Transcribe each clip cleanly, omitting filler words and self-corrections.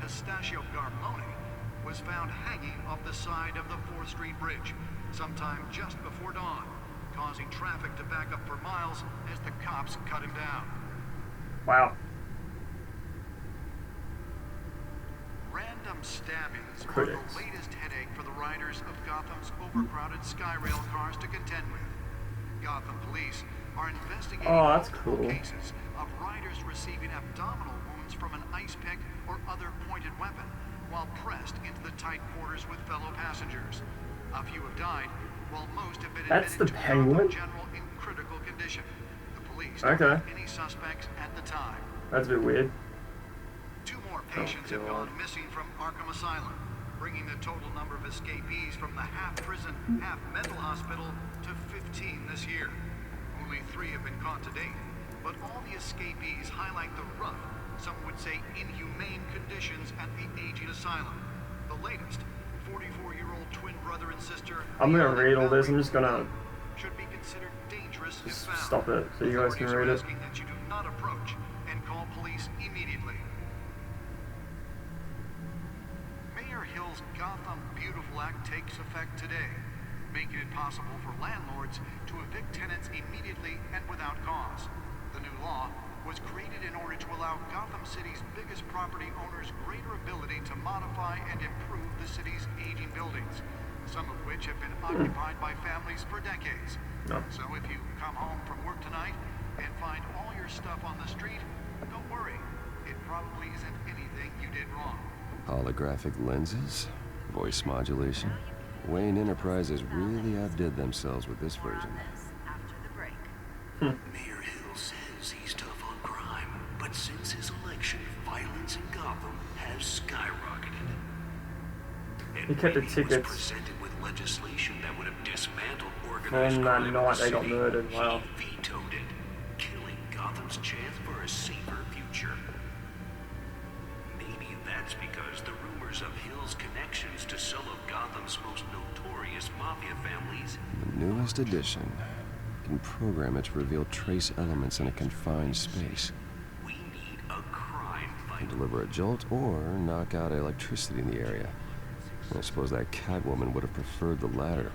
Pistachio Garmoni, was found hanging off the side of the 4th Street Bridge sometime just before dawn, causing traffic to back up for miles as the cops cut him down. Wow. Random stabbings are the latest headache for the riders of Gotham's overcrowded Skyrail cars to contend with. Gotham police are investigating multiple cases of riders receiving abdominal wounds from an ice pick or other pointed weapon while pressed into the tight quarters with fellow passengers. A few have died, while most have been admitted to Gotham General in critical condition. The police don't have any suspects at the time. That's a bit weird. 2 more patients have gone missing from Arkham Asylum, bringing the total number of escapees from the half-prison, half-mental hospital to 15 this year. Only 3 have been caught to date, but all the escapees highlight the rough, some would say inhumane conditions at the aging asylum. The latest, 44-year-old twin brother and sister. I'm gonna read all this. I'm just gonna should be considered dangerous if just found. stop it so you guys can read it. Asking that you do not approach and call police immediately. Mayor Hill's Gotham Beautiful Act takes effect today, making it possible for landlords to evict tenants immediately and without cause. The new law was created in order to allow Gotham City's biggest property owners greater ability to modify and improve the city's aging buildings, some of which have been occupied by families for decades. So if you come home from work tonight and find all your stuff on the street, don't worry. It probably isn't anything you did wrong. Holographic lenses, voice modulation. Wayne Enterprises really outdid themselves with this version. Mayor Hill says he's tough on crime, but since his election, violence in Gotham has skyrocketed. And he kept the was tickets presented with legislation that would have dismantled organized from that crime night they got city. murdered. Wow. He vetoed it, killing Gotham's chance for a safer future. Maybe that's because the rumors of Hill's connections to some of Gotham's most notorious mafia families. The newest edition can program it to reveal trace elements in a confined space. We need a crime Can fighter. deliver a jolt or knock out electricity in the area. I suppose that Catwoman would have preferred the latter.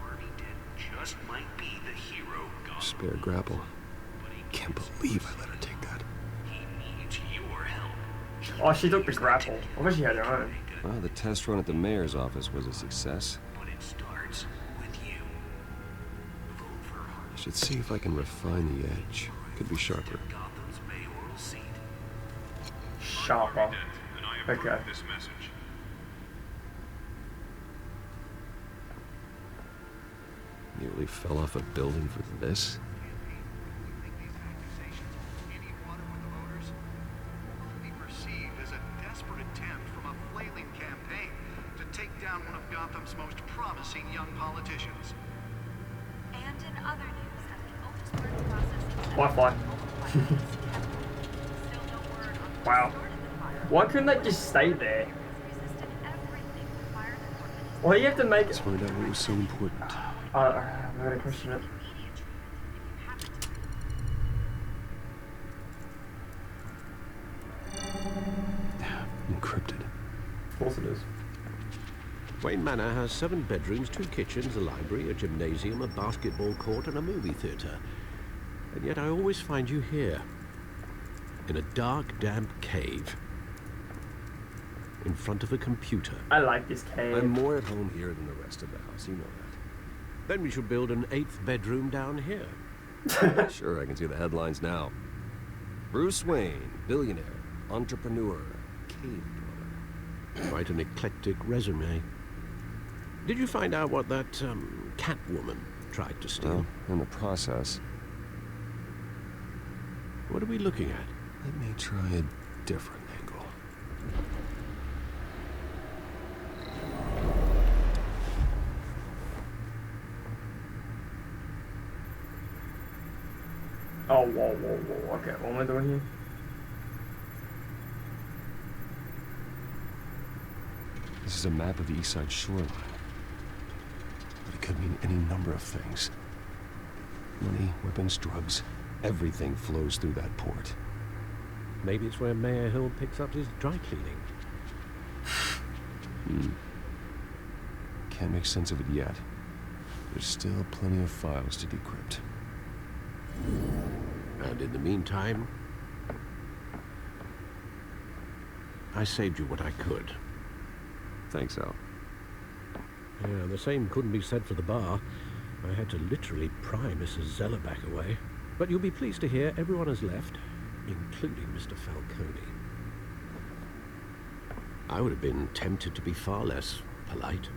Just might be the hero Gotham. Spare grapple. Can't believe I let her take that. He needs your help. Oh, she took the grapple. I wish she had her own. Well, the test run at the mayor's office was a success. But it starts with you. Vote for her. I should see if I can refine the edge. Could be sharper. Gotham's mayoral seat. Sharper. Okay. This message. Nearly fell off a building for this. Be perceived as a desperate attempt from a flailing campaign to take down one of Gotham's most promising young politicians. And in other news, as the oldest word processing Wi-Fi. still no word on who Wow. started the fire. Why couldn't they just stay there? Has resisted everything the fire department has Well, you have to make Let's find out what was so important. I'm gonna question it. immediate treatment if you happen to. Encrypted. Of course it is. Wayne Manor has 7 bedrooms, 2 kitchens, a library, a gymnasium, a basketball court, and a movie theatre. And yet I always find you here, in a dark, damp cave, in front of a computer. I like this cave. I'm more at home here than the rest of the house, you know that. Then we should build an 8th bedroom down here. Sure, I can see the headlines now. Bruce Wayne, billionaire, entrepreneur, cave dweller. Quite an eclectic resume. Did you find out what that, Catwoman tried to steal? Well, in the process, What are we looking at? let me try a different angle. Oh, whoa. Okay, what am I doing here? This is a map of the East Side shoreline. But it could mean any number of things. Money, weapons, drugs, everything flows through that port. Maybe it's where Mayor Hill picks up his dry cleaning. Can't make sense of it yet. There's still plenty of files to decrypt. And in the meantime, I saved you what I could. Thanks, Al. Yeah, the same couldn't be said for the bar. I had to literally pry Mrs. Zellerback away. But you'll be pleased to hear everyone has left, including Mr. Falcone. I would have been tempted to be far less polite.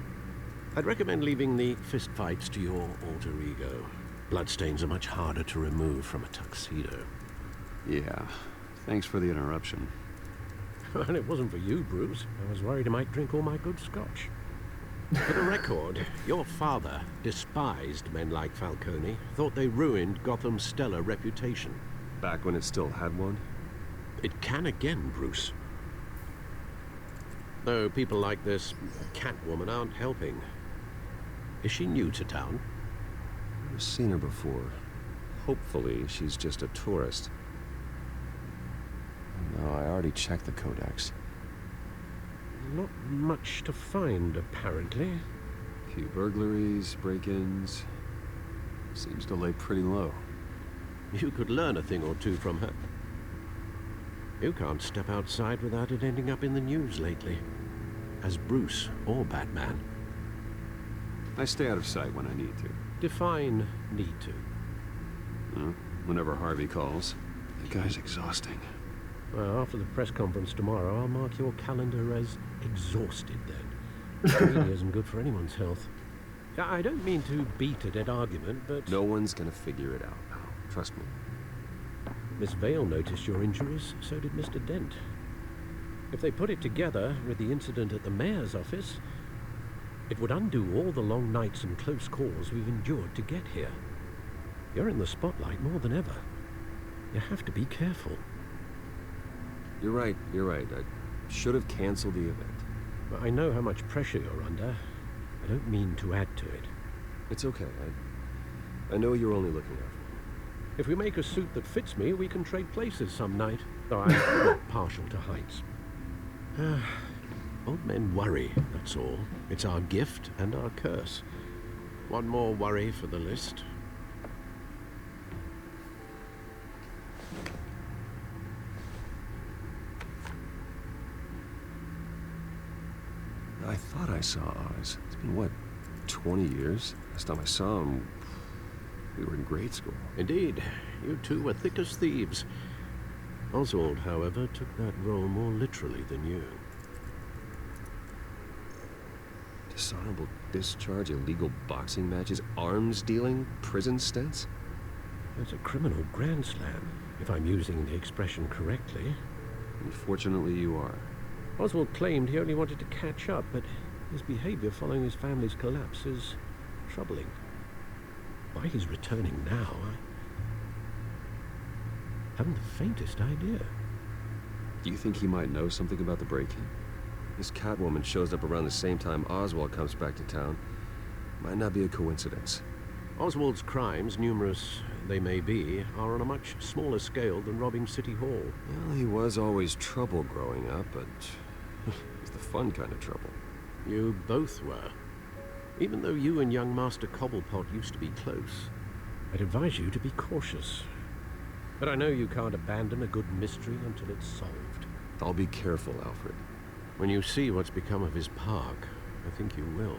I'd recommend leaving the fistfights to your alter ego. Bloodstains are much harder to remove from a tuxedo. Yeah, thanks for the interruption. And it wasn't for you, Bruce. I was worried I might drink all my good scotch. For the record, your father despised men like Falcone, thought they ruined Gotham's stellar reputation. Back when it still had one? It can again, Bruce. Though people like this Catwoman aren't helping. Is she new to town? I've seen her before. Hopefully, she's just a tourist. No, I already checked the codex. Not much to find, apparently. A few burglaries, break-ins. Seems to lay pretty low. You could learn a thing or two from her. You can't step outside without it ending up in the news lately. As Bruce or Batman. I stay out of sight when I need to. Define need to. Whenever Harvey calls. That guy's exhausting. Well, after the press conference tomorrow, I'll mark your calendar as exhausted then. It really isn't good for anyone's health. I don't mean to beat a dead argument, but... No one's gonna figure it out, pal. Trust me. Miss Vale noticed your injuries, so did Mr. Dent. If they put it together with the incident at the mayor's office, it would undo all the long nights and close calls we've endured to get here. You're in the spotlight more than ever. You have to be careful. You're right. I should have canceled the event. I know how much pressure you're under. I don't mean to add to it. It's okay. I know you're only looking out for me. If we make a suit that fits me, we can trade places some night. Though I'm not partial to heights. Old men worry, that's all. It's our gift and our curse. One more worry for the list. I thought I saw Oz. It's been, what, 20 years? Last time I saw him, we were in grade school. Indeed, you two were thick as thieves. Oswald, however, took that role more literally than you. Dishonorable discharge, illegal boxing matches, arms dealing, prison stints? That's a criminal grand slam, if I'm using the expression correctly. Unfortunately, you are. Oswald claimed he only wanted to catch up, but his behavior following his family's collapse is troubling. Why he's returning now, I haven't the faintest idea. Do you think he might know something about the break-in? This Catwoman shows up around the same time Oswald comes back to town. Might not be a coincidence. Oswald's crimes, numerous they may be, are on a much smaller scale than robbing City Hall. Well, he was always trouble growing up, but it's the fun kind of trouble. You both were. Even though you and young Master Cobblepot used to be close, I'd advise you to be cautious. But I know you can't abandon a good mystery until it's solved. I'll be careful, Alfred. When you see what's become of his park, I think you will.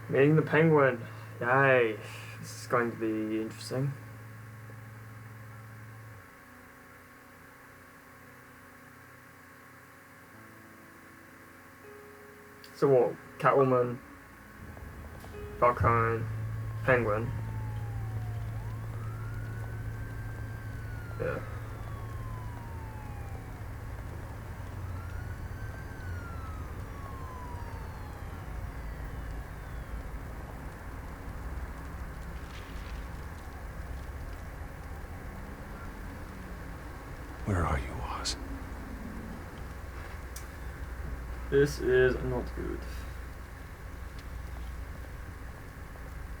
Meeting the Penguin. Yay. This is going to be interesting. So what? Catwoman, Falcone, Penguin. Yeah. Where are you, Oz? This is not good.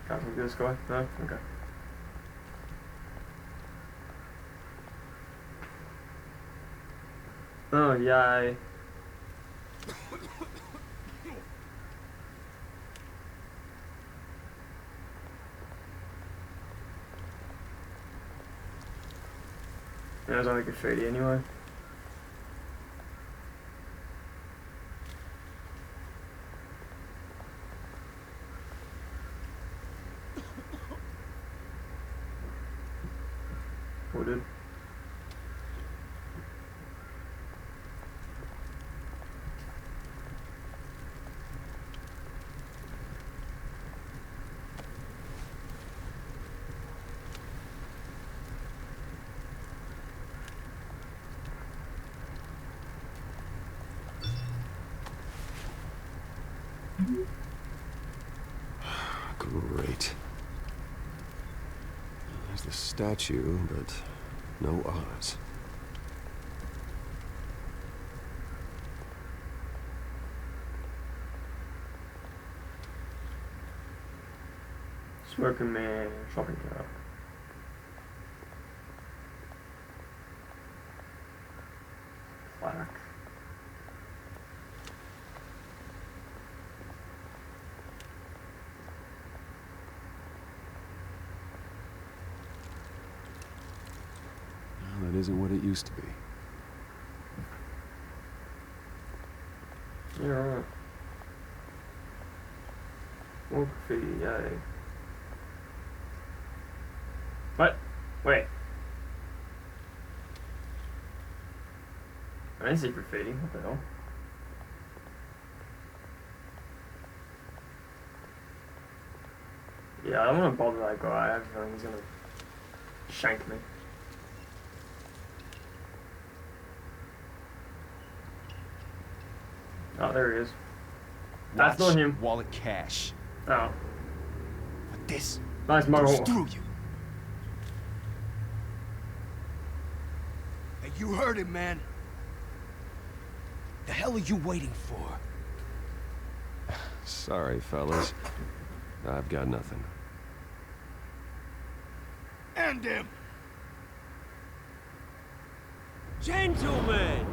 Can't talk to this guy? No? Okay. Oh, yay. It was only graffiti anyway. Wooded. Great. There's the statue, but no Oz. Smoking man, shopping cart. Plaque. Well, that isn't what it used to be. Yeah, right. More graffiti, yay. What? Wait. I didn't see graffiti. What the hell? Yeah, I don't want to bother that guy. I have a feeling he's gonna shank me. Oh, there he is. That's not him. Wallet cash. Oh. But this Nice goes mohawk. through you. Hey, you heard him, man. The hell are you waiting for? Sorry, fellas. I've got nothing. End him! Gentlemen!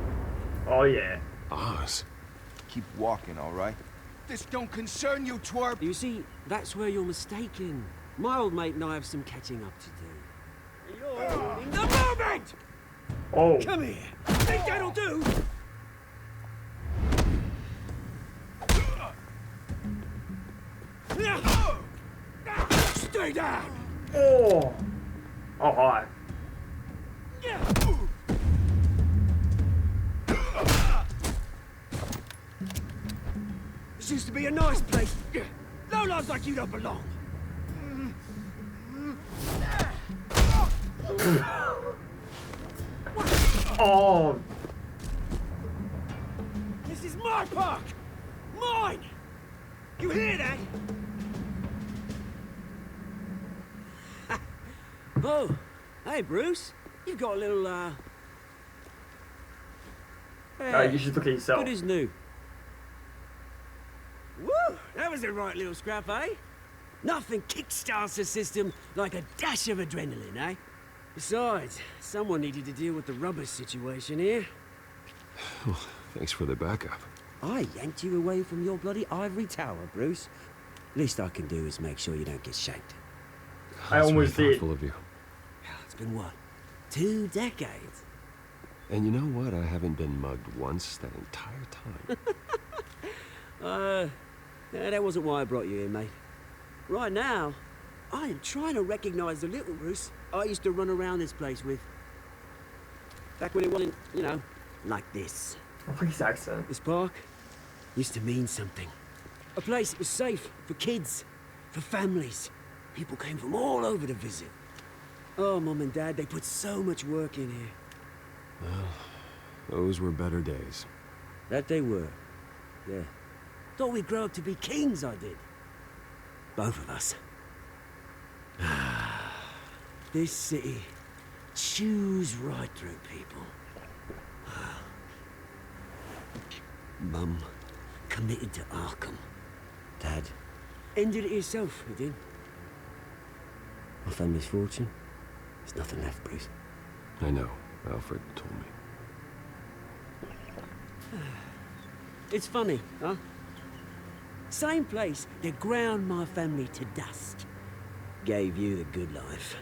Oh, yeah. Oz? Keep walking, all right? This don't concern you, twerp! You see, that's where you're mistaken. My old mate and I have some catching up to do. You're in the moment! Oh. Come here! Think that'll do? Stay down! Oh. Oh, hi. This used to be a nice place. No lives like you don't belong. Oh. This is my park! Mine! You hear that? Oh, hey Bruce. You've got a little, You should look at yourself. Good as new. Woo! That was a right little scrap, eh? Nothing kickstarts the system like a dash of adrenaline, eh? Besides, someone needed to deal with the rubber situation here. Thanks for the backup. I yanked you away from your bloody ivory tower, Bruce. Least I can do is make sure you don't get shanked. I That's almost very did. thoughtful of you. It's been what? 2 decades? And you know what? I haven't been mugged once that entire time. Yeah, that wasn't why I brought you here, mate. Right now, I am trying to recognize the little Bruce I used to run around this place with. Back when it wasn't, you know, like this. I like his accent. This park used to mean something. A place that was safe for kids, for families. People came from all over to visit. Oh, Mum and Dad, they put so much work in here. Well, those were better days. That they were. Yeah. Thought we'd grow up to be kings, I did. Both of us. This city chews right through people. Mum committed to Arkham. Dad ended it himself, he did. My family's fortune. There's nothing left, Bruce. I know. Alfred told me. It's funny, huh? Same place that ground my family to dust. Gave you the good life.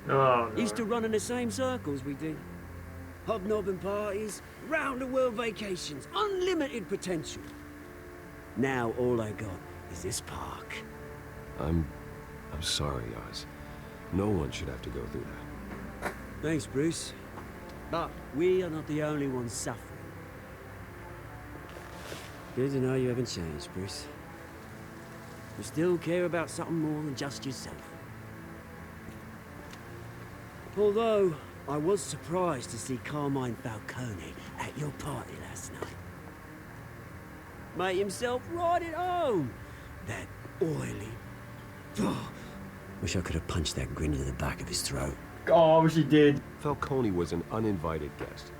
Oh, no. Used to run in the same circles we did. Hobnobbing parties, round-the-world vacations, unlimited potential. Now all I got is this park. I'm sorry, Oz. No one should have to go through that. Thanks, Bruce. But we are not the only ones suffering. Good to know you haven't changed, Bruce. You still care about something more than just yourself. Although, I was surprised to see Carmine Falcone at your party last night. Made himself right at home. That oily... Oh, wish I could have punched that grin into the back of his throat. Oh, I wish he did. Falcone was an uninvited guest.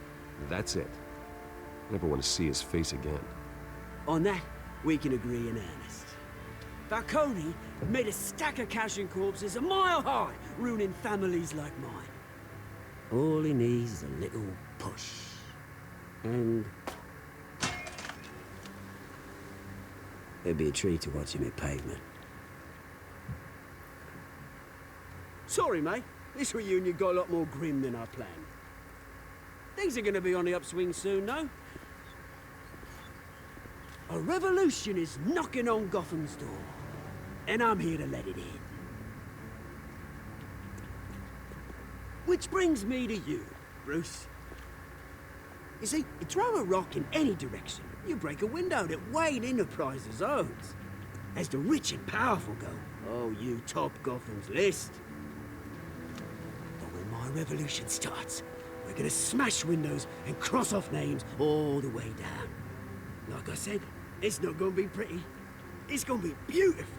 That's it. Never want to see his face again. On that, we can agree in earnest. Falcone made a stack of cash and corpses a mile high, ruining families like mine. All he needs is a little push. And... it'd be a treat to watch him hit pavement. Sorry, mate. This reunion got a lot more grim than I planned. Things are gonna be on the upswing soon, though. A revolution is knocking on Gotham's door. And I'm here to let it in. Which brings me to you, Bruce. You see, you throw a rock in any direction, you break a window that Wayne Enterprises owns. As the rich and powerful go, oh, you top Gotham's list. But when my revolution starts, we're gonna smash windows and cross off names all the way down. Like I said, it's not gonna be pretty. It's gonna be beautiful.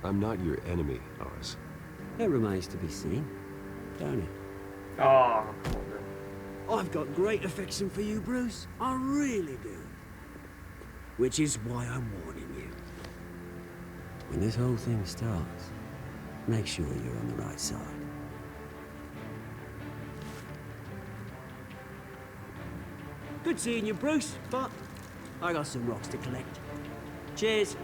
I'm not your enemy, Oz. It remains to be seen, don't it? Oh, I've got great affection for you, Bruce. I really do. Which is why I'm warning you. When this whole thing starts, make sure you're on the right side. Good seeing you, Bruce, but I got some rocks to collect. Cheers.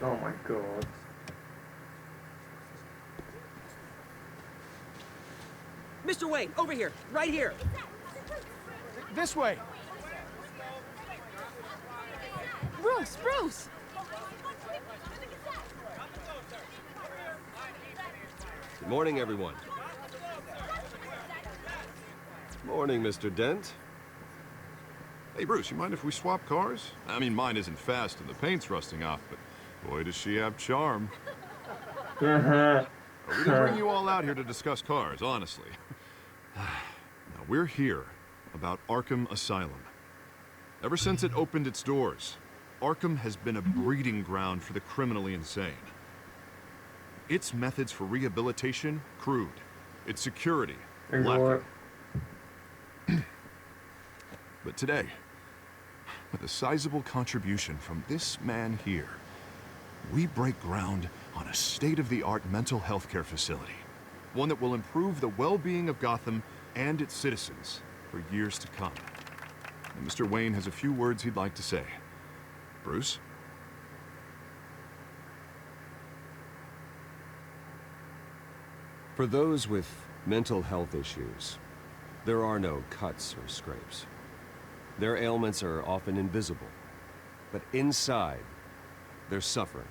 oh my god. Mr. Wayne, over here, right here. This way. Bruce, Bruce! Good morning, everyone. Morning, Mr. Dent. Hey, Bruce, you mind if we swap cars? I mean, mine isn't fast and the paint's rusting off, but boy, does she have charm. We didn't bring you all out here to discuss cars, honestly. Now, we're here about Arkham Asylum. Ever since it opened its doors, Arkham has been a breeding ground for the criminally insane. Its methods for rehabilitation, crude. Its security, lacking. But today, with a sizable contribution from this man here, we break ground on a state-of-the-art mental health care facility. One that will improve the well-being of Gotham and its citizens for years to come. And Mr. Wayne has a few words he'd like to say. Bruce? For those with mental health issues, there are no cuts or scrapes. Their ailments are often invisible, but inside, they're suffering.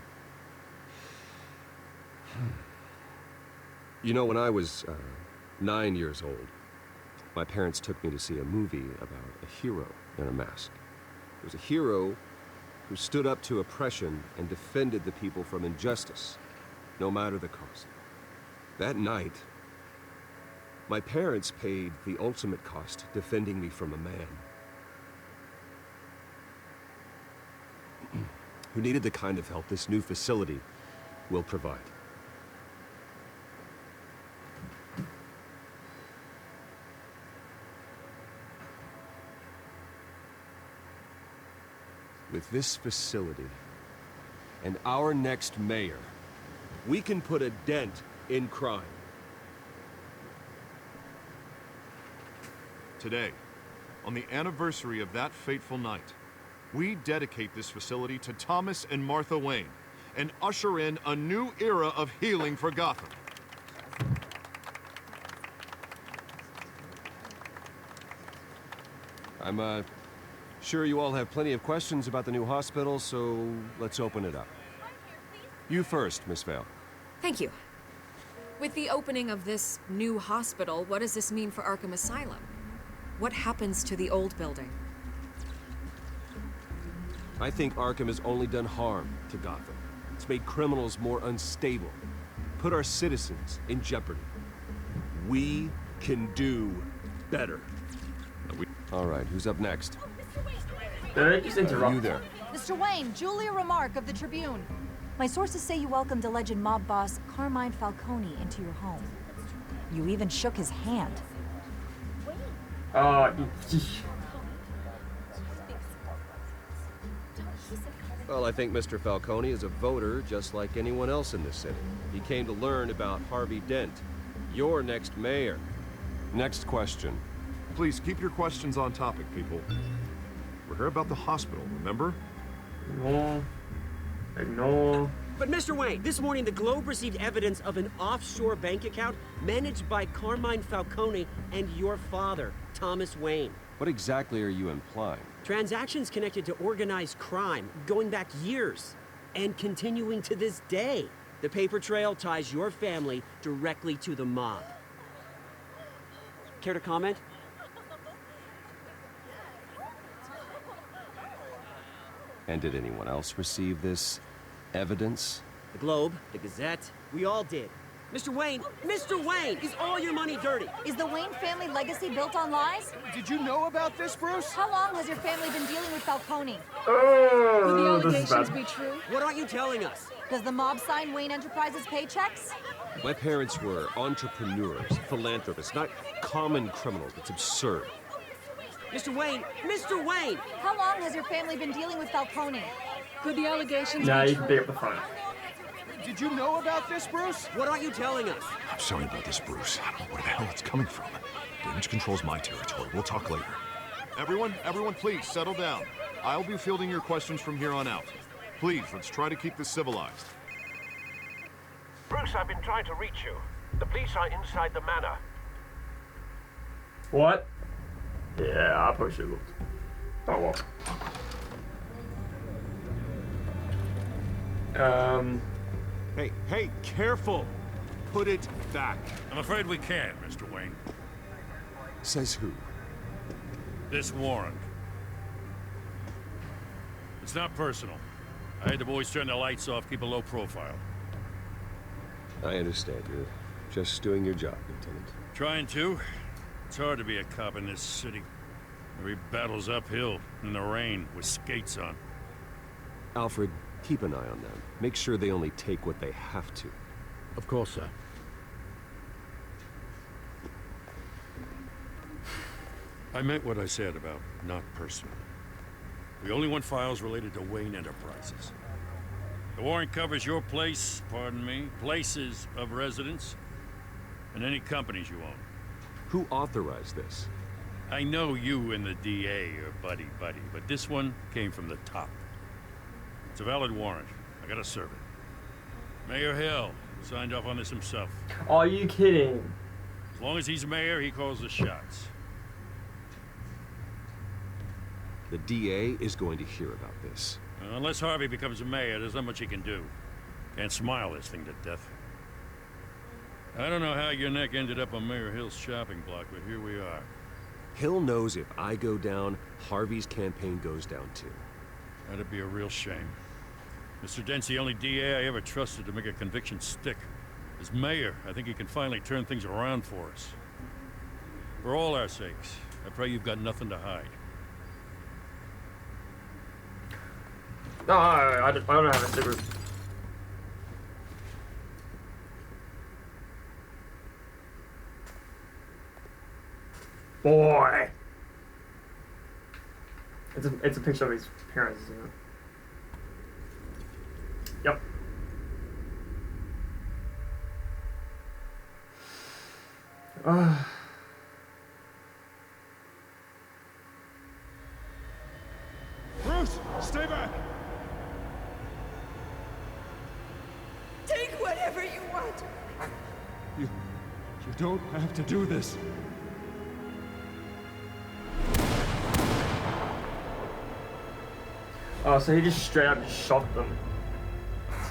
You know, when I was 9 years old, my parents took me to see a movie about a hero in a mask. It was a hero who stood up to oppression and defended the people from injustice. no matter the cost. That night, my parents paid the ultimate cost defending me from a man who needed the kind of help this new facility will provide. With this facility and our next mayor, we can put a dent in crime. Today, on the anniversary of that fateful night, we dedicate this facility to Thomas and Martha Wayne and usher in a new era of healing for Gotham. I'm sure you all have plenty of questions about the new hospital, so let's open it up. You first, Miss Vale. Thank you. With the opening of this new hospital, what does this mean for Arkham Asylum? What happens to the old building? I think Arkham has only done harm to Gotham. It's made criminals more unstable, put our citizens in jeopardy. We can do better. All right, who's up next? Did I just interrupt? You there. Mr. Wayne, Julia Remark of the Tribune. My sources say you welcomed alleged mob boss Carmine Falcone into your home. You even shook his hand. Well, I think Mr. Falcone is a voter just like anyone else in this city. He came to learn about Harvey Dent, your next mayor. Next question. Please keep your questions on topic, people. We're here about the hospital, remember? Ignore. But Mr. Wayne, this morning the Globe received evidence of an offshore bank account managed by Carmine Falcone and your father, Thomas Wayne. What exactly are you implying? Transactions connected to organized crime, going back years, and continuing to this day. The paper trail ties your family directly to the mob. Care to comment? And did anyone else receive this evidence? The Globe, the Gazette, we all did. Mr. Wayne, is all your money dirty? Is the Wayne family legacy built on lies? Did you know about this, Bruce? How long has your family been dealing with Falcone? Oh, Could the this is allegations bad. be true? What aren't you telling us? Does the mob sign Wayne Enterprises paychecks? My parents were entrepreneurs, philanthropists, not common criminals. It's absurd. Mr. Wayne! How long has your family been dealing with Falcone? Could the allegations Nah, be you can true? pick up the phone. Did you know about this, Bruce? What aren't you telling us? I'm sorry about this, Bruce. I don't know where the hell it's coming from. Damage control's my territory. We'll talk later. Everyone, please settle down. I'll be fielding your questions from here on out. Please, let's try to keep this civilized. Bruce, I've been trying to reach you. The police are inside the manor. What? Yeah, I probably should look. Oh well. Hey, careful! Put it back. I'm afraid we can't, Mr. Wayne. Says who? This warrant. It's not personal. I had the boys turn the lights off, keep a low profile. I understand. You're just doing your job, Lieutenant. Trying to. It's hard to be a cop in this city. Every battle's uphill, in the rain, with skates on. Alfred, keep an eye on them. Make sure they only take what they have to. Of course, sir. I meant what I said about not personal. We only want files related to Wayne Enterprises. The warrant covers your place, pardon me, places of residence, and any companies you own. Who authorized this? I know you and the DA are buddy-buddy, but this one came from the top. It's a valid warrant. I gotta serve it. Mayor Hill signed off on this himself. Are you kidding? As long as he's mayor, he calls the shots. The DA is going to hear about this. Unless Harvey becomes a mayor, there's not much he can do. Can't smile this thing to death. I don't know how your neck ended up on Mayor Hill's shopping block, but here we are. Hill knows if I go down, Harvey's campaign goes down too. That'd be a real shame. Mr. Dent's the only DA I ever trusted to make a conviction stick. As mayor, I think he can finally turn things around for us. For all our sakes, I pray you've got nothing to hide. No, I don't have a secret. Boy! It's a picture of his parents, isn't it? Yep. Bruce, stay back! Take whatever you want. You don't have to do this. Oh, so he just straight up just shot them.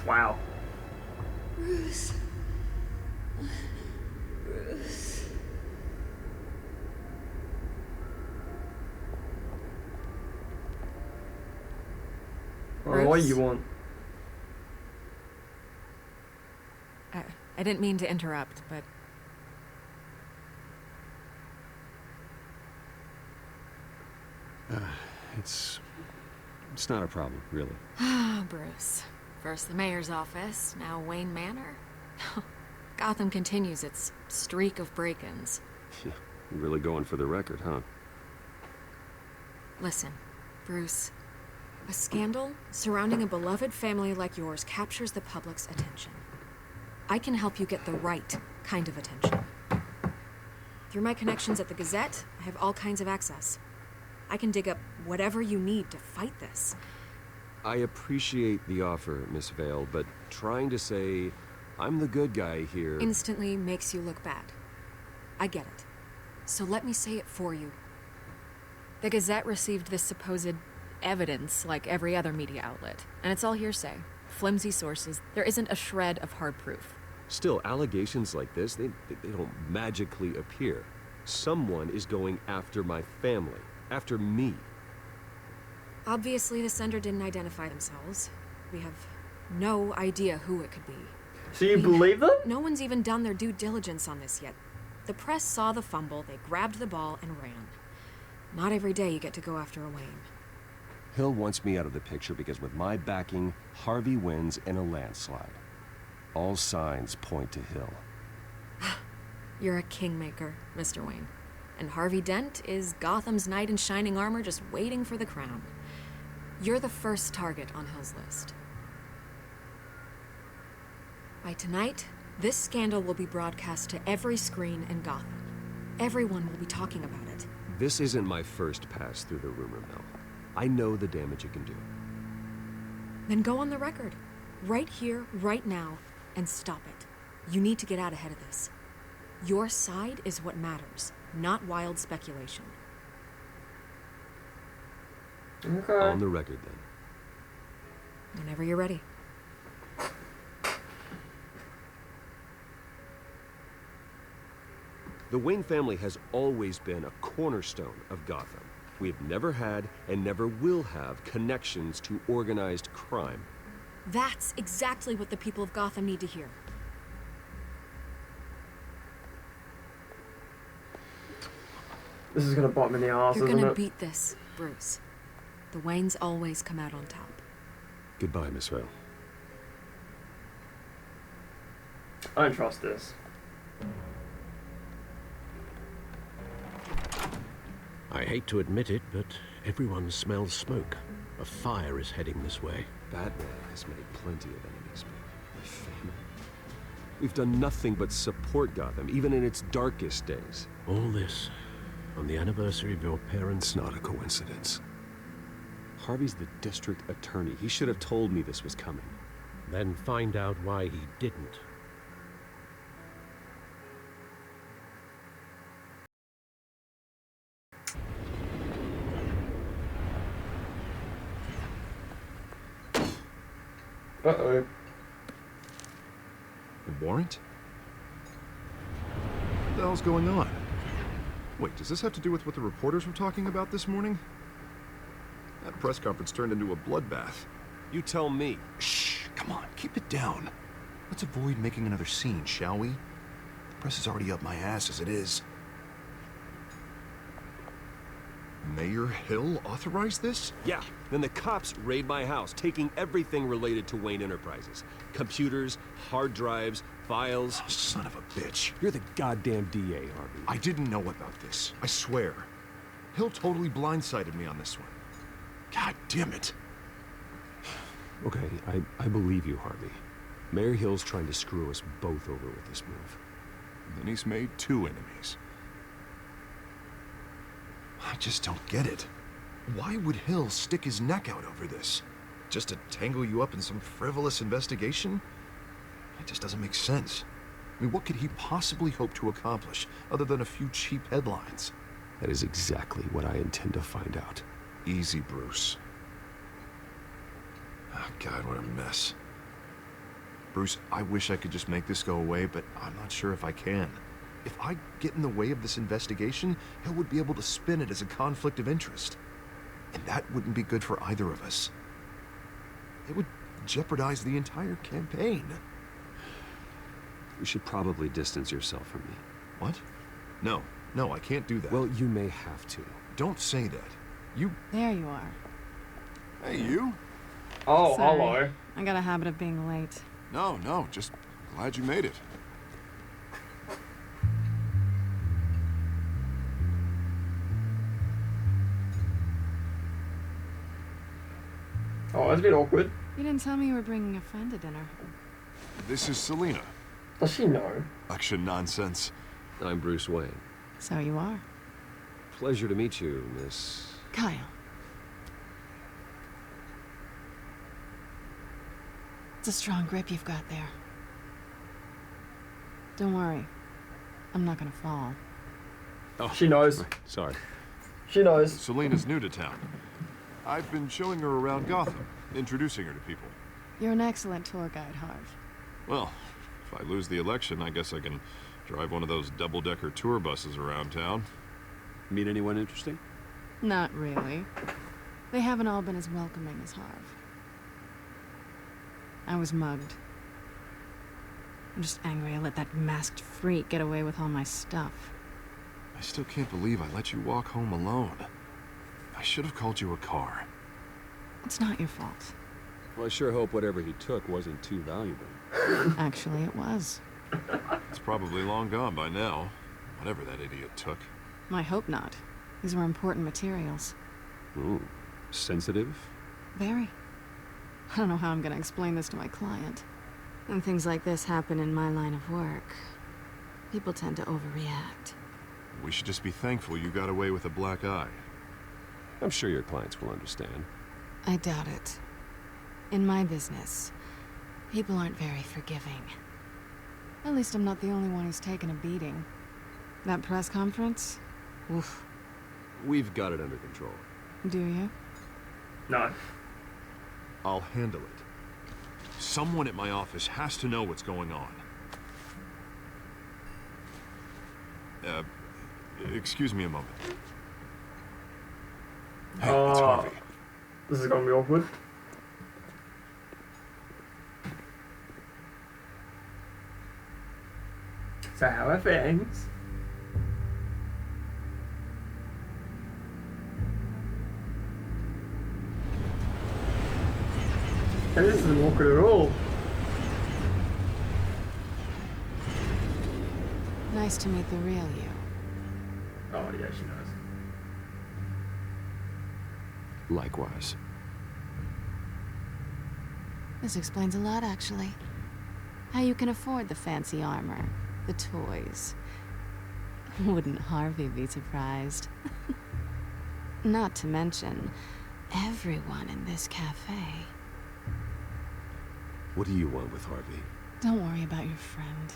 Wow. Bruce. Bruce. Oh, what do you want? I didn't mean to interrupt, but... It's not a problem, really. Ah, Bruce. First the mayor's office, now Wayne Manor. Gotham continues its streak of break-ins. You're really going for the record, huh? Listen, Bruce. A scandal surrounding a beloved family like yours captures the public's attention. I can help you get the right kind of attention. Through my connections at the Gazette, I have all kinds of access. I can dig up whatever you need to fight this. I appreciate the offer, Miss Vale, but trying to say I'm the good guy here... instantly makes you look bad. I get it. So let me say it for you. The Gazette received this supposed evidence like every other media outlet, and it's all hearsay. Flimsy sources. There isn't a shred of hard proof. Still, allegations like this, they don't magically appear. Someone is going after my family. After me. Obviously, the sender didn't identify themselves. We have no idea who it could be. So you believe them? No one's even done their due diligence on this yet. The press saw the fumble, they grabbed the ball and ran. Not every day you get to go after a Wayne. Hill wants me out of the picture because with my backing, Harvey wins in a landslide. All signs point to Hill. You're a kingmaker, Mr. Wayne. And Harvey Dent is Gotham's knight in shining armor just waiting for the crown. You're the first target on Hill's list. By tonight, this scandal will be broadcast to every screen in Gotham. Everyone will be talking about it. This isn't my first pass through the rumor mill. I know the damage it can do. Then go on the record. Right here, right now, and stop it. You need to get out ahead of this. Your side is what matters, not wild speculation. Okay. On the record, then. Whenever you're ready. The Wayne family has always been a cornerstone of Gotham. We have never had and never will have connections to organized crime. That's exactly what the people of Gotham need to hear. This is gonna bite me in the ass, You're isn't gonna it? beat this, Bruce. The Waynes always come out on top. Goodbye, Miss Vale. I don't trust this. I hate to admit it, but everyone smells smoke. A fire is heading this way. Batman has made plenty of enemies, but my family... We've done nothing but support Gotham, even in its darkest days. All this on the anniversary of your parents' It's not a coincidence. Harvey's the district attorney. He should have told me this was coming. Then find out why he didn't. Uh-oh. A warrant? What the hell's going on? Wait, does this have to do with what the reporters were talking about this morning? That press conference turned into a bloodbath. You tell me. Shh! Come on, keep it down. Let's avoid making another scene, shall we? The press is already up my ass as it is. Mayor Hill authorized this? Yeah, then the cops raid my house, taking everything related to Wayne Enterprises. Computers, hard drives, files. Oh, son of a bitch. You're the goddamn DA, Harvey. I didn't know about this. I swear. Hill totally blindsided me on this one. God damn it. Okay, I believe you, Harvey. Mayor Hill's trying to screw us both over with this move. Then he's made 2 enemies. I just don't get it. Why would Hill stick his neck out over this? Just to tangle you up in some frivolous investigation? It just doesn't make sense. I mean, what could he possibly hope to accomplish other than a few cheap headlines? That is exactly what I intend to find out. Easy, Bruce. Oh, God, what a mess. Bruce, I wish I could just make this go away, but I'm not sure if I can. If I get in the way of this investigation, Hill would be able to spin it as a conflict of interest. And that wouldn't be good for either of us. It would jeopardize the entire campaign. You should probably distance yourself from me. What? No, I can't do that. Well, you may have to. Don't say that. You... There you are. Hey, you? Oh, Sorry. hello. I got a habit of being late. No, just glad you made it. Oh, that's a bit awkward. You didn't tell me you were bringing a friend to dinner. This is Selena. Does she know? Action nonsense. I'm Bruce Wayne. So you are. Pleasure to meet you, Miss... Kyle. It's a strong grip you've got there. Don't worry. I'm not gonna fall. Oh, She knows. right, sorry. She knows. Selena's new to town. I've been showing her around Gotham, introducing her to people. You're an excellent tour guide, Harv. Well, if I lose the election, I guess I can drive one of those double-decker tour buses around town. Meet anyone interesting? Not really. They haven't all been as welcoming as Harv. I was mugged. I'm just angry I let that masked freak get away with all my stuff. I still can't believe I let you walk home alone. I should have called you a car. It's not your fault. Well, I sure hope whatever he took wasn't too valuable. Actually, it was. It's probably long gone by now, whatever that idiot took. I hope not. These were important materials. Ooh, sensitive? Very. I don't know how I'm gonna explain this to my client. When things like this happen in my line of work, people tend to overreact. We should just be thankful you got away with a black eye. I'm sure your clients will understand. I doubt it. In my business, people aren't very forgiving. At least I'm not the only one who's taken a beating. That press conference? Oof. We've got it under control. Do you? No. I'll handle it. Someone at my office has to know what's going on. Excuse me a moment. Hey, it's Harvey. This is gonna be awkward. So how are things? Hey, this isn't awkward at all. Nice to meet the real you. Oh yeah, she knows. Likewise. This explains a lot, actually. How you can afford the fancy armor, the toys. Wouldn't Harvey be surprised? Not to mention, everyone in this cafe. What do you want with Harvey? Don't worry about your friend.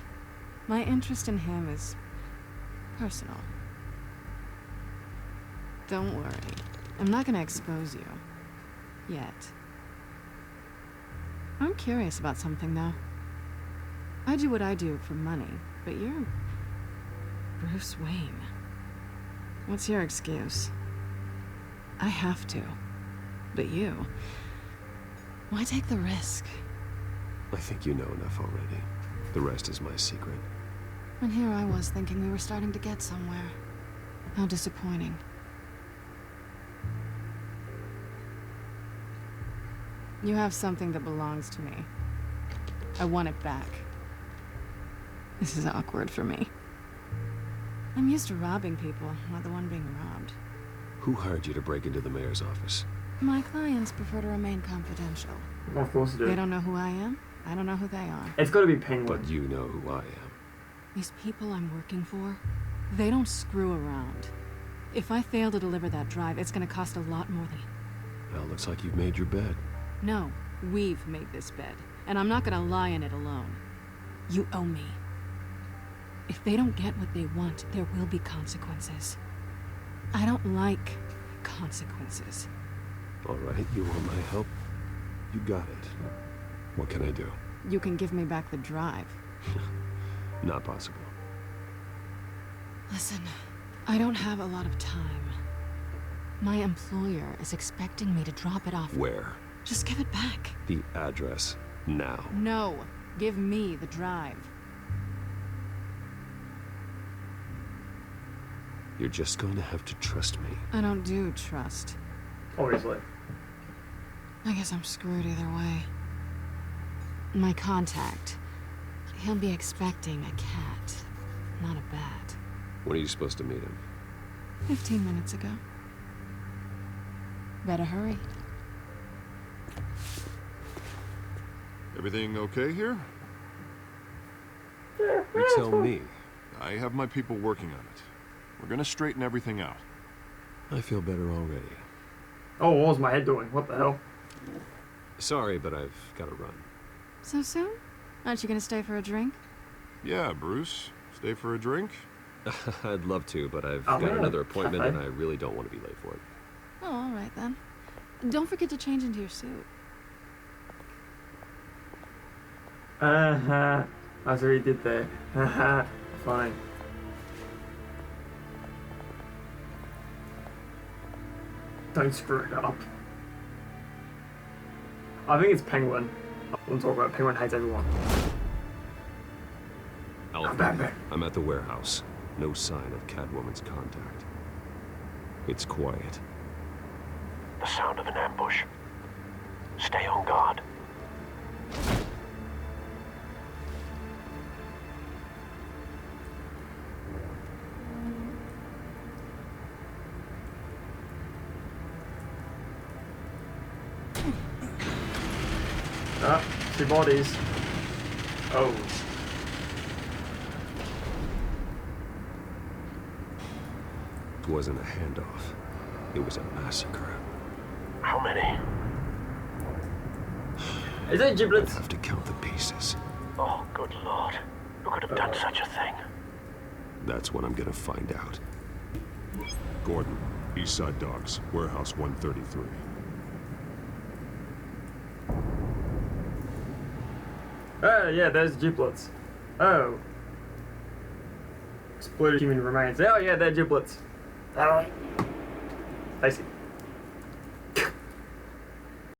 My interest in him is personal. Don't worry. I'm not gonna expose you. Yet. I'm curious about something, though. I do what I do for money, but you're Bruce Wayne. What's your excuse? I have to. But you... why take the risk? I think you know enough already. The rest is my secret. And here I was thinking we were starting to get somewhere. How disappointing. You have something that belongs to me. I want it back. This is awkward for me. I'm used to robbing people, not the one being robbed. Who hired you to break into the mayor's office? My clients prefer to remain confidential. Of course I do. They don't know who I am. I don't know who they are. It's got to be Penguin. But you know who I am. These people I'm working for, they don't screw around. If I fail to deliver that drive, it's gonna cost a lot more than... Well, looks like you've made your bed. No, we've made this bed, and I'm not gonna lie in it alone. You owe me. If they don't get what they want, there will be consequences. I don't like consequences. All right, you want my help? You got it. What can I do? You can give me back the drive. Not possible. Listen, I don't have a lot of time. My employer is expecting me to drop it off. Where? Just give it back. The address, now. No, give me the drive. You're just going to have to trust me. I don't do trust. Obviously. I guess I'm screwed either way. My contact, he'll be expecting a cat, not a bat. When are you supposed to meet him? 15 minutes ago. Better hurry. Everything okay here? You tell me. I have my people working on it. We're gonna straighten everything out. I feel better already. Oh, what was my head doing? What the hell? Sorry, but I've got to run. So soon? Aren't you gonna stay for a drink? Yeah, Bruce. Stay for a drink? I'd love to, but I've Oh, got yeah. another appointment and Okay. I really don't want to be late for it. Oh, all right then. Don't forget to change into your suit. Uh-huh. That's what he did there. Haha. Fine. Don't screw it up. I think it's Penguin. I'm talking about Penguin hates everyone. Alfred, Batman. I'm at the warehouse. No sign of Catwoman's contact. It's quiet. The sound of an ambush. Stay on guard. Ah, 2 bodies. Oh. It wasn't a handoff. It was a massacre. How many? Is it giblets? I'd have to count the pieces. Oh, good lord. Who could have done such a thing? That's what I'm gonna find out. Gordon, Eastside Docks, Warehouse 133. Oh, yeah, there's giblets. Oh. Exploded human remains. Oh, yeah, they're giblets. Alright. Basic.